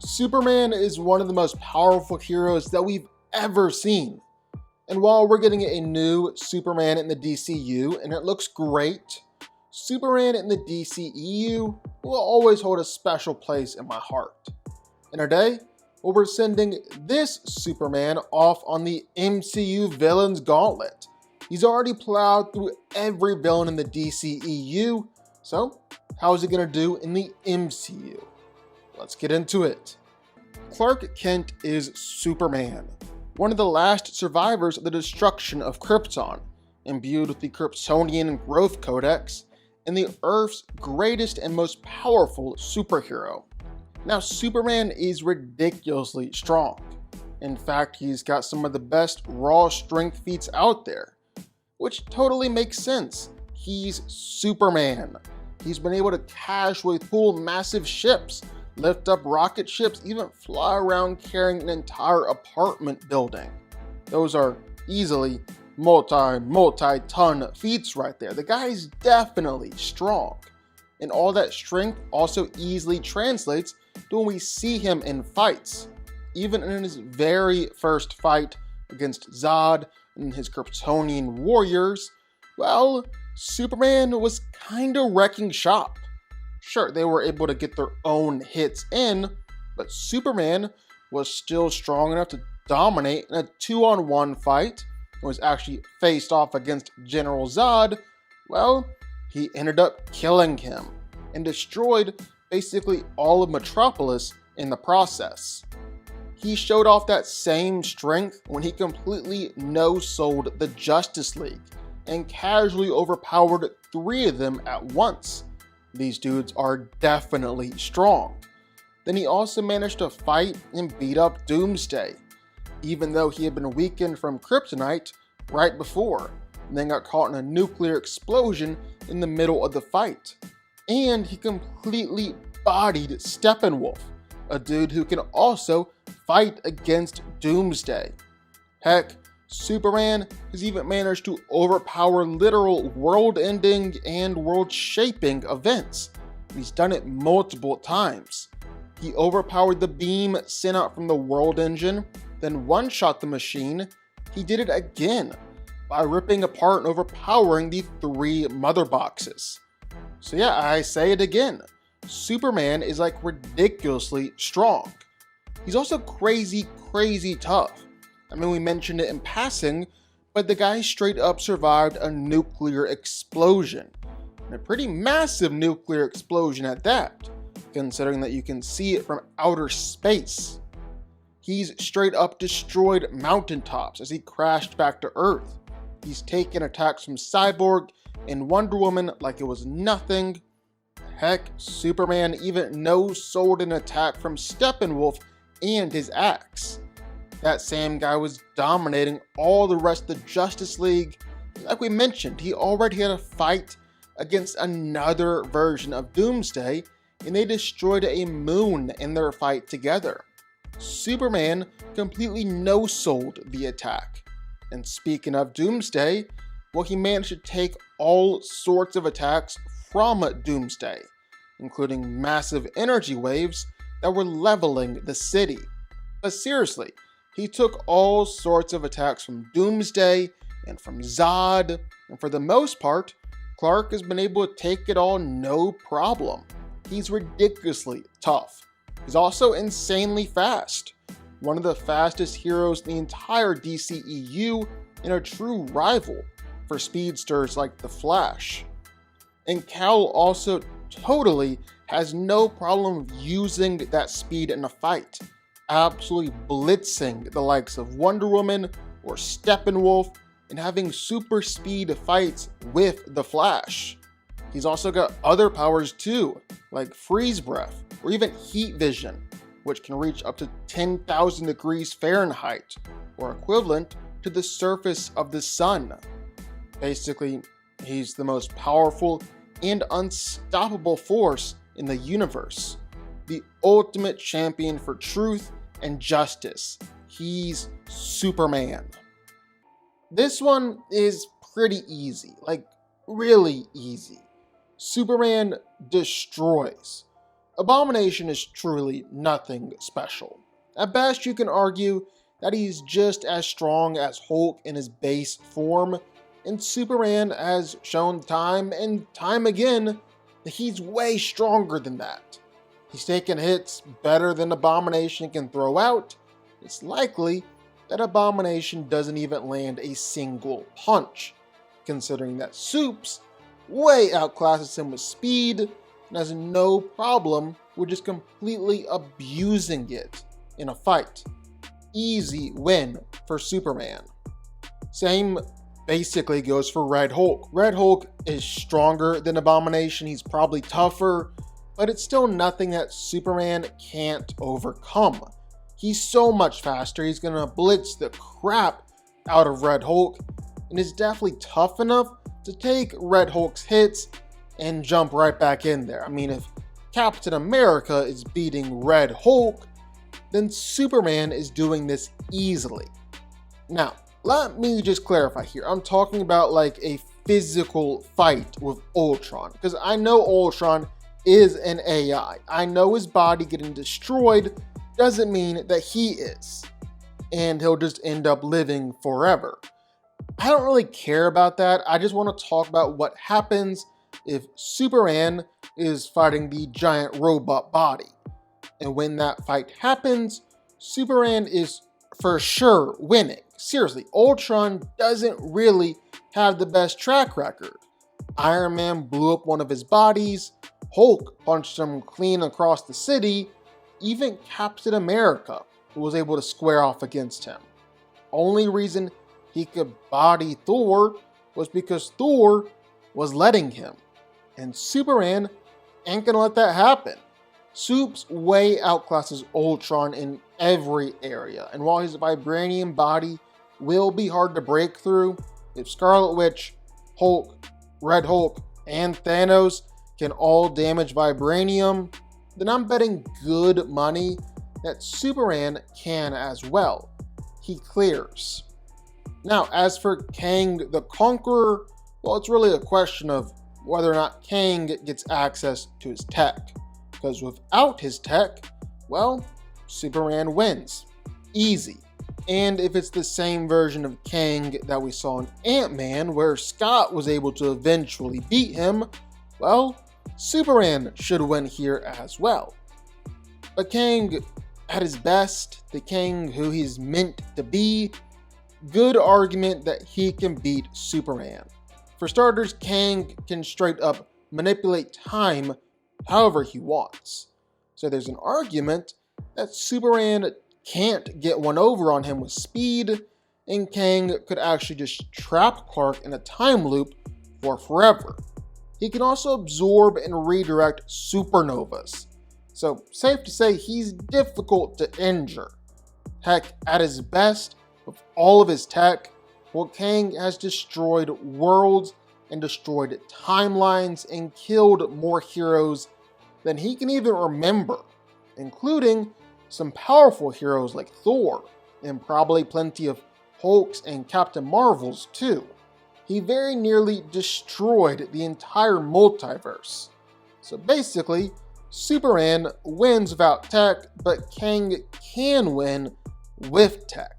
Superman is one of the most powerful heroes that we've ever seen. And while we're getting a new Superman in the DCU, and it looks great, Superman in the DCEU will always hold a special place in my heart. And today, we're sending this Superman off on the MCU Villains Gauntlet. He's already plowed through every villain in the DCEU, so how is he gonna do in the MCU? Let's get into it. Clark Kent is Superman, one of the last survivors of the destruction of Krypton, imbued with the Kryptonian Growth Codex, and the Earth's greatest and most powerful superhero. Now, Superman is ridiculously strong. In fact, he's got some of the best raw strength feats out there, which totally makes sense. He's Superman. He's been able to casually pull massive ships, lift up rocket ships, even fly around carrying an entire apartment building. Those are easily multi-ton feats right there. The guy's definitely strong. And all that strength also easily translates to when we see him in fights. Even in his very first fight against Zod and his Kryptonian warriors, well, Superman was kinda wrecking shop. Sure, they were able to get their own hits in, but Superman was still strong enough to dominate in a 2-on-1 fight and was actually faced off against General Zod. Well, he ended up killing him and destroyed basically all of Metropolis in the process. He showed off that same strength when he completely no-sold the Justice League and casually overpowered 3 of them at once. These dudes are definitely strong. Then he also managed to fight and beat up Doomsday, even though he had been weakened from kryptonite right before, and then got caught in a nuclear explosion in the middle of the fight. And he completely bodied Steppenwolf, a dude who can also fight against Doomsday. Heck, Superman has even managed to overpower literal world-ending and world-shaping events. He's done it multiple times. He overpowered the beam sent out from the World Engine, then one-shot the machine. He did it again by ripping apart and overpowering the 3 mother boxes. So yeah, I say it again. Superman is like ridiculously strong. He's also crazy tough. I mean, we mentioned it in passing, but the guy straight up survived a nuclear explosion. And a pretty massive nuclear explosion at that, considering that you can see it from outer space. He's straight up destroyed mountaintops as he crashed back to Earth. He's taken attacks from Cyborg and Wonder Woman like it was nothing. Heck, Superman even no-sold an attack from Steppenwolf and his axe. That same guy was dominating all the rest of the Justice League. Like we mentioned, he already had a fight against another version of Doomsday, and they destroyed a moon in their fight together. Superman completely no-sold the attack. And speaking of Doomsday, well, he managed to take all sorts of attacks from Doomsday, including massive energy waves that were leveling the city. But seriously, he took all sorts of attacks from Doomsday and from Zod, and for the most part, Clark has been able to take it all no problem. He's ridiculously tough. He's also insanely fast, one of the fastest heroes in the entire DCEU and a true rival for speedsters like the Flash. And Cal also totally has no problem using that speed in a fight, absolutely blitzing the likes of Wonder Woman or Steppenwolf and having super speed fights with the Flash. He's also got other powers too, like freeze breath or even heat vision, which can reach up to 10,000 degrees Fahrenheit, or equivalent to the surface of the sun. Basically, he's the most powerful and unstoppable force in the universe. The ultimate champion for truth and justice. He's Superman. This one is pretty easy, like really easy. Superman destroys. Abomination is truly nothing special. At best, you can argue that he's just as strong as Hulk in his base form, and Superman has shown time and time again that he's way stronger than that. He's taken hits better than Abomination can throw out. It's likely that Abomination doesn't even land a single punch, considering that Supes way outclasses him with speed and has no problem with just completely abusing it in a fight. Easy win for Superman. Same basically goes for Red Hulk. Red Hulk is stronger than Abomination, he's probably tougher, but it's still nothing that Superman can't overcome. He's so much faster, he's gonna blitz the crap out of Red Hulk, and is definitely tough enough to take Red Hulk's hits and jump right back in there. I mean, if Captain America is beating Red Hulk, then Superman is doing this easily. Now, let me just clarify here. I'm talking about like a physical fight with Ultron, because I know Ultron is an AI. I know his body getting destroyed doesn't mean that he is, and he'll just end up living forever. I don't really care about that. I just want to talk about what happens if Superman is fighting the giant robot body. And when that fight happens, Superman is for sure winning. Seriously, Ultron doesn't really have the best track record. Iron Man blew up one of his bodies, Hulk punched him clean across the city, even Captain America was able to square off against him. Only reason he could body Thor was because Thor was letting him. And Superman ain't gonna let that happen. Supes way outclasses Ultron in every area, and while his vibranium body will be hard to break through, if Scarlet Witch, Hulk, Red Hulk, and Thanos can all damage vibranium, then I'm betting good money that Superman can as well. He clears. Now, as for Kang the Conqueror, well, it's really a question of whether or not Kang gets access to his tech. Because without his tech, well, Superman wins. Easy. And if it's the same version of Kang that we saw in Ant-Man, where Scott was able to eventually beat him, well, Superman should win here as well. But Kang, at his best, the Kang who he's meant to be, good argument that he can beat Superman. For starters, Kang can straight up manipulate time however he wants. So there's an argument that Superman can't get one over on him with speed, and Kang could actually just trap Clark in a time loop for forever. He can also absorb and redirect supernovas. So safe to say he's difficult to injure. Heck, at his best, with all of his tech, well, Kang has destroyed worlds and destroyed timelines and killed more heroes than he can even remember, including some powerful heroes like Thor, and probably plenty of Hulks and Captain Marvels too. He very nearly destroyed the entire multiverse. So basically, Superman wins without tech, but Kang can win with tech.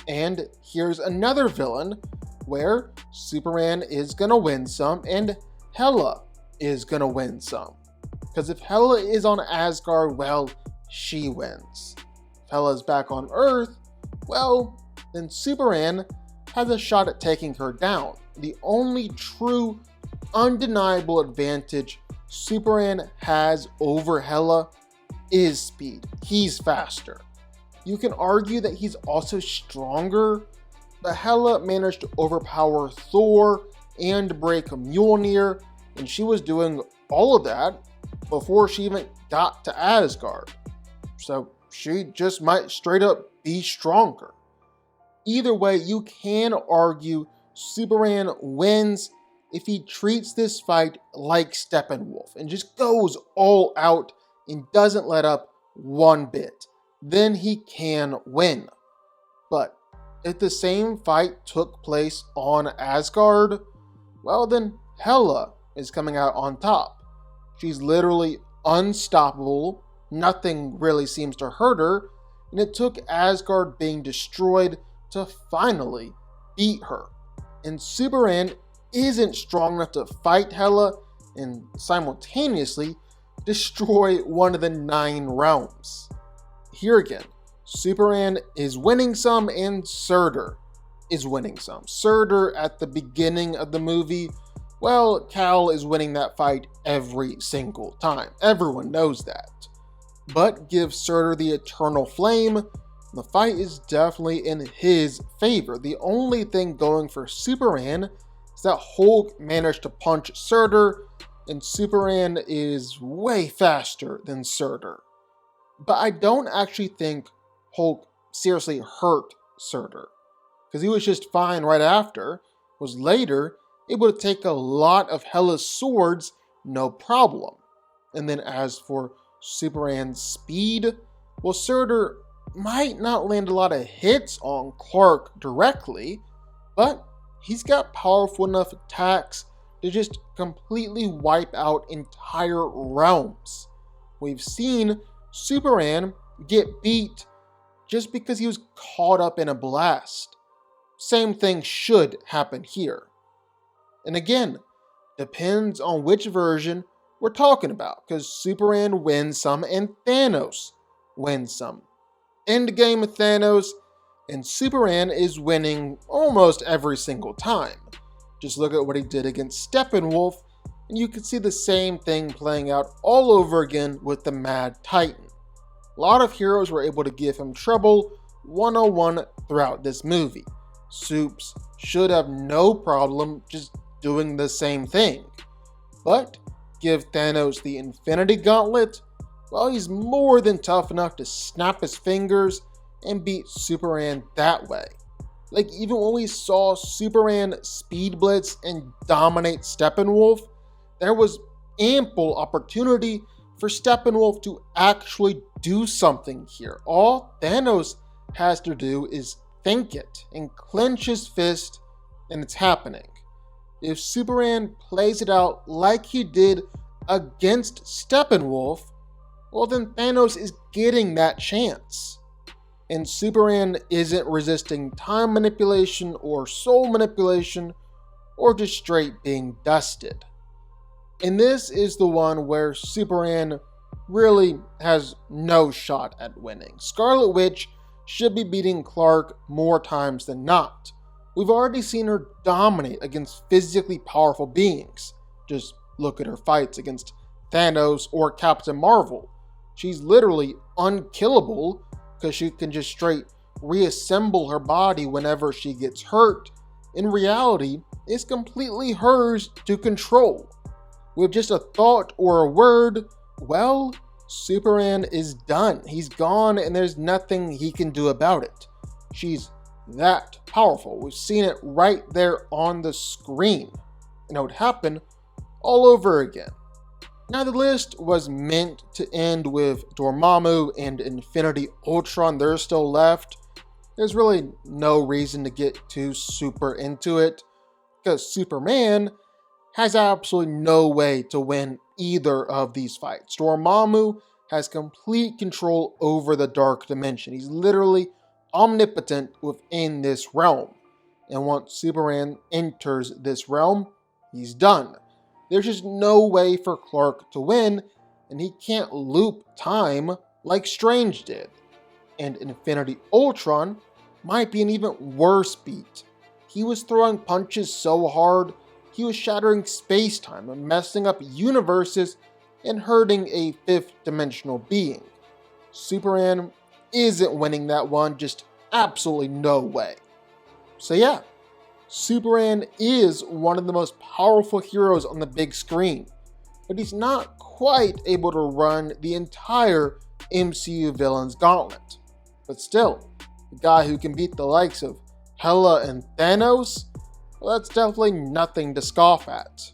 And here's another villain where Superman is gonna win some and Hela is gonna win some. Because if Hela is on Asgard, well, she wins. If Hela's back on Earth, well, then Superman has a shot at taking her down. The only true, undeniable advantage Superman has over Hela is speed. He's faster. You can argue that he's also stronger, but Hela managed to overpower Thor and break Mjolnir, and she was doing all of that before she even got to Asgard. So she just might straight up be stronger. Either way, you can argue Superman wins if he treats this fight like Steppenwolf and just goes all out and doesn't let up one bit. Then he can win. But if the same fight took place on Asgard, well then Hela is coming out on top. She's literally unstoppable, nothing really seems to hurt her, and it took Asgard being destroyed to finally beat her. And Superman isn't strong enough to fight Hela and simultaneously destroy one of the 9 realms. Here again, Superman is winning some and Surtur is winning some. Surtur at the beginning of the movie, well, Cal is winning that fight every single time. Everyone knows that. But give Surtur the eternal flame, the fight is definitely in his favor. The only thing going for Superman is that Hulk managed to punch Surtur, and Superman is way faster than Surtur. But I don't actually think Hulk seriously hurt Surtur, because he was just fine right after, was later able to take a lot of Hela's swords, no problem. And then as for Superman's speed, well, Surtur might not land a lot of hits on Clark directly, but he's got powerful enough attacks to just completely wipe out entire realms. We've seen Superman get beat just because he was caught up in a blast. Same thing should happen here. And again, depends on which version we're talking about, because Superman wins some and Thanos wins some. Endgame of Thanos, and Superman is winning almost every single time. Just look at what he did against Steppenwolf, and you can see the same thing playing out all over again with the Mad Titan. A lot of heroes were able to give him trouble one-on-one throughout this movie. Supes should have no problem just doing the same thing. But give Thanos the Infinity Gauntlet, well, he's more than tough enough to snap his fingers and beat Superman that way. Like, even when we saw Superman speed blitz and dominate Steppenwolf, there was ample opportunity for Steppenwolf to actually do something here. All Thanos has to do is think it and clench his fist, and it's happening. If Superman plays it out like he did against Steppenwolf, well, then Thanos is getting that chance. And Superman isn't resisting time manipulation or soul manipulation or just straight being dusted. And this is the one where Superman really has no shot at winning. Scarlet Witch should be beating Clark more times than not. We've already seen her dominate against physically powerful beings. Just look at her fights against Thanos or Captain Marvel. She's literally unkillable because she can just straight reassemble her body whenever she gets hurt. In reality, it's completely hers to control. With just a thought or a word, well, Superman is done. He's gone and there's nothing he can do about it. She's that powerful. We've seen it right there on the screen. And it would happen all over again. Now, the list was meant to end with Dormammu and Infinity Ultron. They're still left. There's really no reason to get too super into it, because Superman has absolutely no way to win either of these fights. Dormammu has complete control over the Dark Dimension. He's literally omnipotent within this realm. And once Superman enters this realm, he's done. There's just no way for Clark to win, and he can't loop time like Strange did. And Infinity Ultron might be an even worse beat. He was throwing punches so hard, he was shattering space-time and messing up universes and hurting a fifth-dimensional being. Superman isn't winning that one, just absolutely no way. So yeah, Superman is one of the most powerful heroes on the big screen, but he's not quite able to run the entire MCU Villains Gauntlet. But still, the guy who can beat the likes of Hela and Thanos, well, that's definitely nothing to scoff at.